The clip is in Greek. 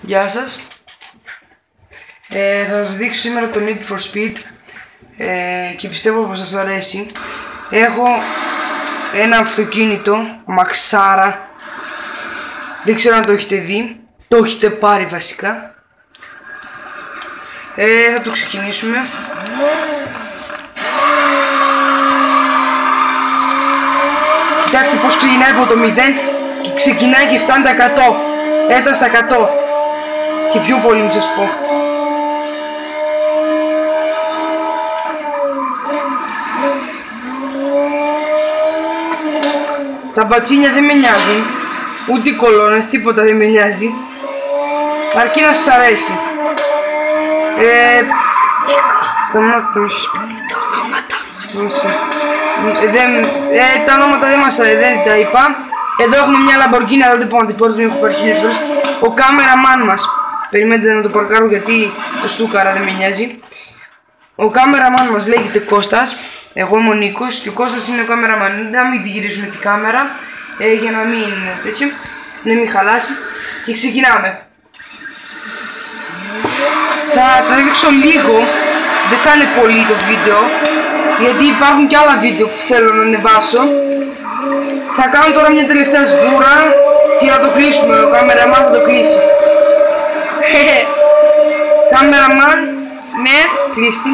Γεια σας. Θα σας δείξω σήμερα το Need for Speed και πιστεύω πως σας αρέσει. Έχω ένα αυτοκίνητο, μαξάρα. Δεν ξέρω αν το έχετε δει. Το έχετε πάρει βασικά. Θα το ξεκινήσουμε. Κοιτάξτε πως ξεκινάει από το 0 και ξεκινάει και φτάνει τα 100. Έφτασε στα 100 και πιο πολύ μου σας πω. Τα μπατσίνια δεν με νοιάζουν, ούτε οι κολόνες, τίποτα δεν με νοιάζει, αρκεί να σας αρέσει. Σταμάτα. Τα ονόματα μας. Τα ονόματα δεν μας αρέσει, δεν τα είπα. Εδώ έχουμε μια Lamborghini, αλλά δεν μπορώ να την πω, δεν έχω πάρει χίλιες φορές. Ο κάμεραμάν μας, περιμένετε να το παρκάρω γιατί το στούκαρα δεν με νοιάζει. Ο κάμεραμάν μας λέγεται Κώστας, εγώ είμαι ο Νίκος και ο Κώστας είναι ο κάμεραμάν. Να μην τη γυρίζουμε την κάμερα, για να μην τέτοιο, να μην χαλάσει. Και ξεκινάμε. Θα τραβήξω λίγο, δεν θα είναι πολύ το βίντεο, γιατί υπάρχουν και άλλα βίντεο που θέλω να ανεβάσω. Θα κάνω τώρα μια τελευταία σβούρα και θα το κλείσουμε, ο κάμεραμάν θα το κλείσει. Κάμεραμάν, κλείστη.